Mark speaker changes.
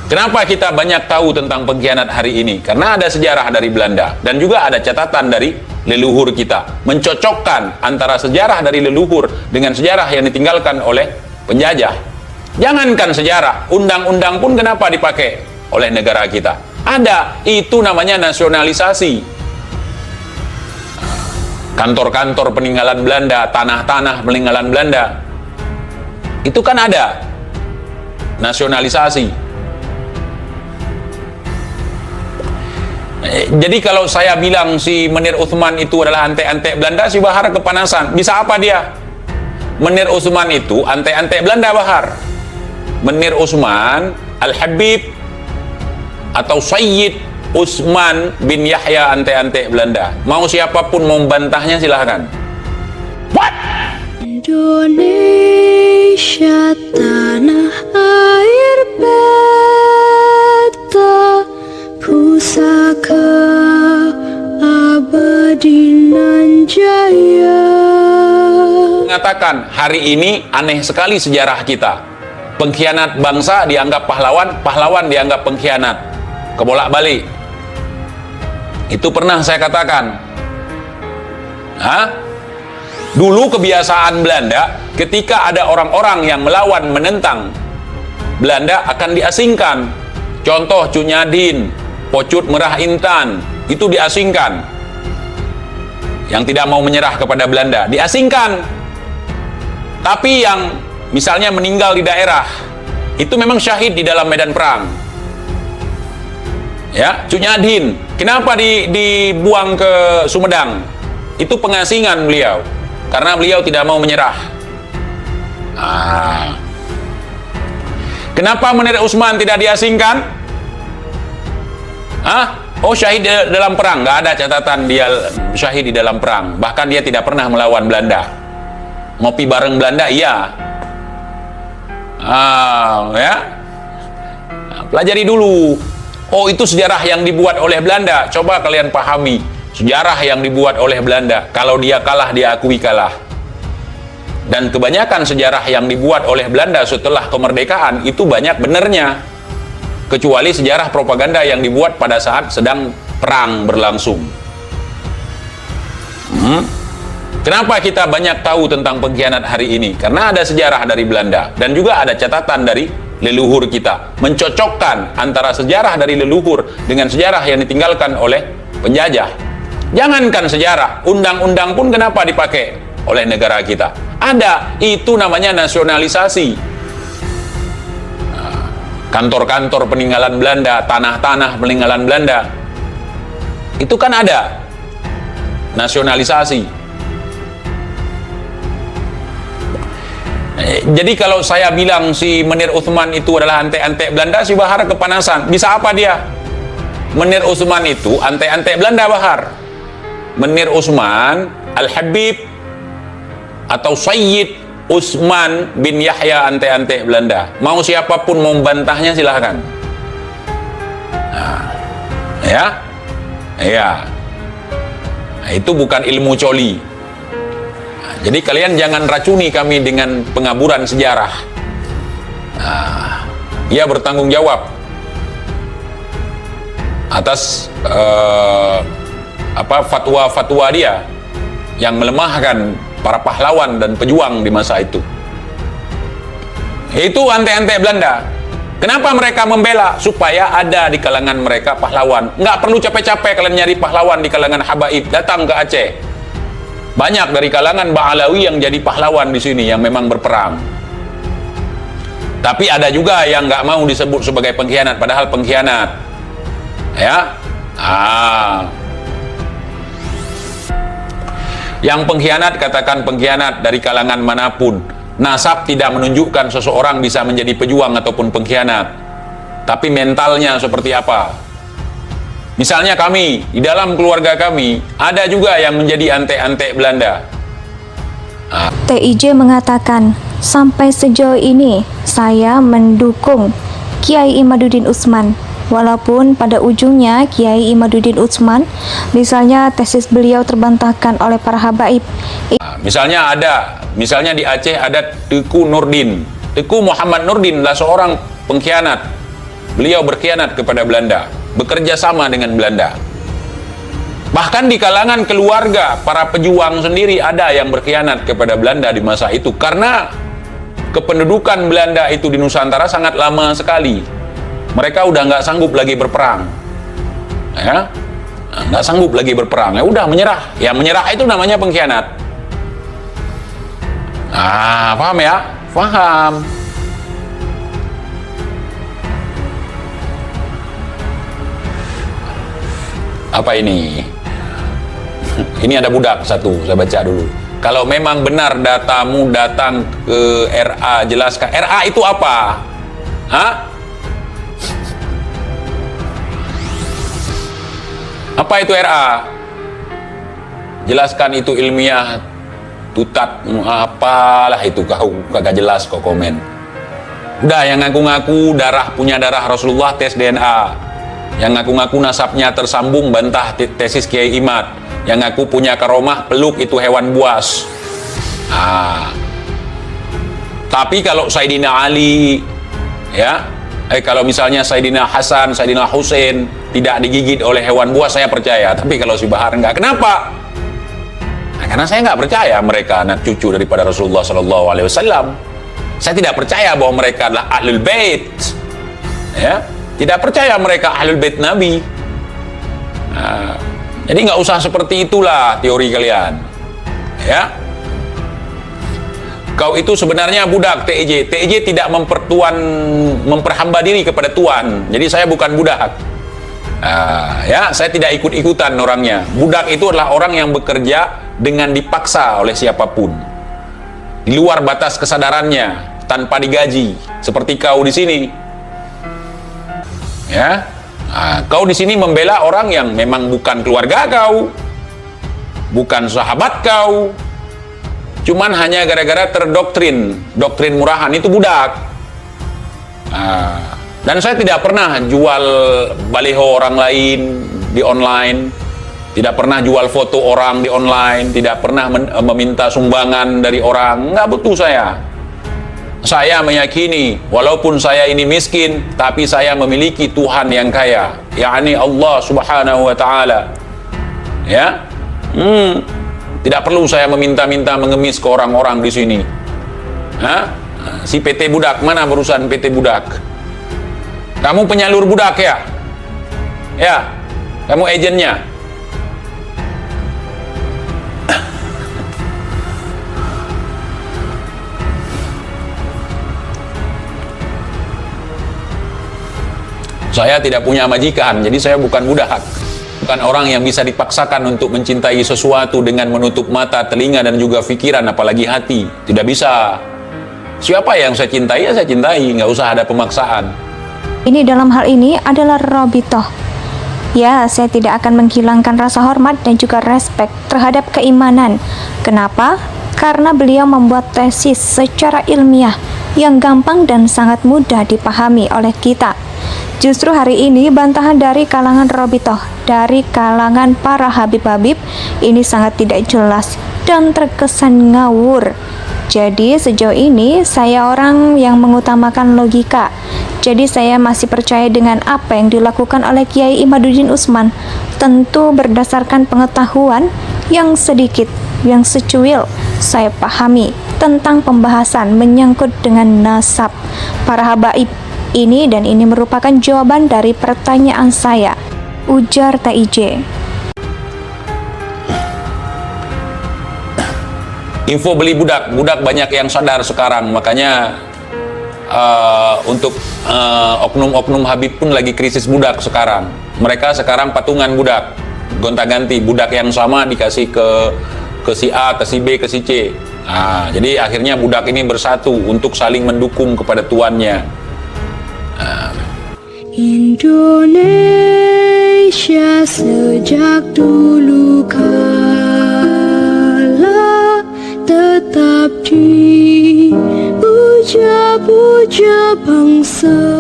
Speaker 1: Kenapa kita banyak tahu tentang pengkhianat hari ini? Karena ada sejarah dari Belanda dan juga ada catatan dari leluhur kita. Mencocokkan antara sejarah dari leluhur dengan sejarah yang ditinggalkan oleh penjajah. Jangankan sejarah, undang-undang pun kenapa dipakai oleh negara kita? Ada, itu namanya nasionalisasi. Kantor-kantor peninggalan Belanda, tanah-tanah peninggalan Belanda, itu kan ada nasionalisasi. Jadi kalau saya bilang si Menir Uthman itu adalah antek-antek Belanda, si Bahar kepanasan. Bisa apa dia? Menir Uthman itu antek-antek Belanda, Bahar. Menir Uthman Al-Habib atau Sayyid Utsman bin Yahya antek-antek Belanda. Mau siapapun mau membantahnya silahkan. What?
Speaker 2: Indonesia tanah air beta pusaka abadi nan jaya.
Speaker 1: Mengatakan hari ini aneh sekali sejarah kita. Pengkhianat bangsa dianggap pahlawan, pahlawan dianggap pengkhianat. Kebolak-balik. Itu pernah saya katakan. Dulu kebiasaan Belanda, ketika ada orang-orang yang melawan menentang Belanda akan diasingkan. Contoh Cunyadin, Pocut Merah Intan, itu diasingkan. Yang tidak mau menyerah kepada Belanda, diasingkan. Tapi yang misalnya meninggal di daerah, itu memang syahid di dalam medan perang. Ya, Cunyadin, kenapa dibuang ke Sumedang? Itu pengasingan beliau, karena beliau tidak mau menyerah. Kenapa Menir Utsman tidak diasingkan? Oh, syahid dalam perang. Nggak ada catatan dia syahid di dalam perang. Bahkan dia tidak pernah melawan Belanda. Ngopi bareng Belanda, iya. Ya. Pelajari dulu. Oh, itu sejarah yang dibuat oleh Belanda. Coba kalian pahami. Sejarah yang dibuat oleh Belanda. Kalau dia kalah, dia akui kalah. Dan kebanyakan sejarah yang dibuat oleh Belanda setelah kemerdekaan itu banyak benernya. Kecuali sejarah propaganda yang dibuat pada saat sedang perang berlangsung. Kenapa kita banyak tahu tentang pengkhianat hari ini? Karena ada sejarah dari Belanda dan juga ada catatan dari leluhur kita. Mencocokkan antara sejarah dari leluhur dengan sejarah yang ditinggalkan oleh penjajah. Jangankan sejarah, undang-undang pun kenapa dipakai oleh negara kita? Ada, itu namanya nasionalisasi. Kantor-kantor peninggalan Belanda, tanah-tanah peninggalan Belanda, itu kan ada nasionalisasi. Jadi kalau saya bilang si Menir Uthman itu adalah antek-antek Belanda, si Bahar kepanasan. Bisa apa dia? Menir Uthman itu antek-antek Belanda, Bahar. Menir Uthman Al-Habib atau Sayyid Utsman bin Yahya antek-antek Belanda. Mau siapapun mau membantahnya silahkan. Ya. Itu bukan ilmu coli. Jadi kalian jangan racuni kami dengan pengaburan sejarah. Ia bertanggung jawab atas fatwa-fatwa dia yang melemahkan para pahlawan dan pejuang di masa itu. Itu antek-antek Belanda. Kenapa mereka membela? Supaya ada di kalangan mereka pahlawan. Nggak perlu capek-capek kalian nyari pahlawan di kalangan habaib. Datang ke Aceh. Banyak dari kalangan Ba'alawi yang jadi pahlawan di sini, yang memang berperang. Tapi ada juga yang nggak mau disebut sebagai pengkhianat, padahal pengkhianat. Ya, yang pengkhianat, katakan pengkhianat dari kalangan manapun. Nasab tidak menunjukkan seseorang bisa menjadi pejuang ataupun pengkhianat. Tapi mentalnya seperti apa? Misalnya kami, di dalam keluarga kami, ada juga yang menjadi antek-antek Belanda.
Speaker 3: TIJ mengatakan, sampai sejauh ini saya mendukung Kiai Imaduddin Utsman. Walaupun pada ujungnya Kiai Imaduddin Utsman, misalnya tesis beliau terbantahkan oleh para habaib.
Speaker 1: Misalnya di Aceh ada Teku Nurdin. Teku Muhammad Nurdin adalah seorang pengkhianat. beliau berkhianat kepada Belanda, bekerja sama dengan Belanda. Bahkan di kalangan keluarga para pejuang sendiri ada yang berkhianat kepada Belanda di masa itu, karena kependudukan Belanda itu di Nusantara sangat lama sekali. Mereka udah nggak sanggup lagi berperang, ya, nggak sanggup lagi berperang, ya udah menyerah. Ya menyerah itu namanya pengkhianat. Paham ya? Paham. Apa ini? Ini ada budak satu, saya baca dulu. Kalau memang benar datamu datang ke RA, jelaskan. RA itu apa? Hah? Apa itu RA? Jelaskan itu ilmiah. Tutat, apalah itu, kau kagak jelas kok komen. Udah, yang ngaku-ngaku punya darah Rasulullah, tes DNA. Yang ngaku-ngaku nasabnya tersambung, bantah tesis Kiai Imad. Yang ngaku punya karomah, peluk itu hewan buas. Tapi kalau Sayyidina Ali, ya, kalau misalnya Sayyidina Hasan, Sayyidina Husain tidak digigit oleh hewan buas, saya percaya. Tapi kalau si Bahar enggak, kenapa? Karena saya nggak percaya mereka anak cucu daripada Rasulullah SAW. Saya tidak percaya bahwa mereka adalah Ahlul Bait, ya, tidak percaya mereka Ahlul Bait Nabi. Jadi nggak usah seperti itulah teori kalian, ya. Kau itu sebenarnya budak TEJ. TEJ tidak memperhamba diri kepada Tuhan. Jadi saya bukan budak. Ya, saya tidak ikut-ikutan orangnya. Budak itu adalah orang yang bekerja dengan dipaksa oleh siapapun, di luar batas kesadarannya, tanpa digaji. Seperti kau di sini, ya. Kau di sini membela orang yang memang bukan keluarga kau, bukan sahabat kau, cuman hanya gara-gara terdoktrin, doktrin murahan, itu budak. Dan saya tidak pernah jual baliho orang lain di online, tidak pernah jual foto orang di online, tidak pernah meminta sumbangan dari orang. Nggak butuh saya. Saya meyakini walaupun saya ini miskin, tapi saya memiliki Tuhan yang kaya, yakni Allah Subhanahu wa Ta'ala. Ya, tidak perlu saya meminta-minta mengemis ke orang-orang di sini. Si PT Budak, mana perusahaan PT Budak? Kamu penyalur budak ya? Ya, kamu agennya. Saya tidak punya majikan, jadi saya bukan budak. Bukan orang yang bisa dipaksakan untuk mencintai sesuatu dengan menutup mata, telinga, dan juga pikiran, apalagi hati. Tidak bisa. Siapa yang saya cintai, ya saya cintai. Nggak usah ada pemaksaan.
Speaker 3: Ini dalam hal ini adalah Robitoh. Ya, saya tidak akan menghilangkan rasa hormat dan juga respek terhadap keimanan. Kenapa? Karena beliau membuat tesis secara ilmiah yang gampang dan sangat mudah dipahami oleh kita. Justru hari ini bantahan dari kalangan Robitoh, dari kalangan para Habib-Habib ini sangat tidak jelas dan terkesan ngawur. Jadi sejauh ini saya orang yang mengutamakan logika. Jadi saya masih percaya dengan apa yang dilakukan oleh Kiai Imaduddin Utsman, tentu berdasarkan pengetahuan yang sedikit, yang secuil saya pahami tentang pembahasan menyangkut dengan nasab para habaib ini, dan ini merupakan jawaban dari pertanyaan saya, ujar TIJ.
Speaker 1: Info beli budak banyak yang sadar sekarang, makanya untuk oknum-oknum Habib pun lagi krisis budak sekarang. Mereka sekarang patungan budak, gonta-ganti budak yang sama dikasih ke si A, ke si B, ke si C. Jadi akhirnya budak ini bersatu untuk saling mendukung kepada tuannya.
Speaker 2: Indonesia sejak dulu kala tetap dipuja-puja bangsa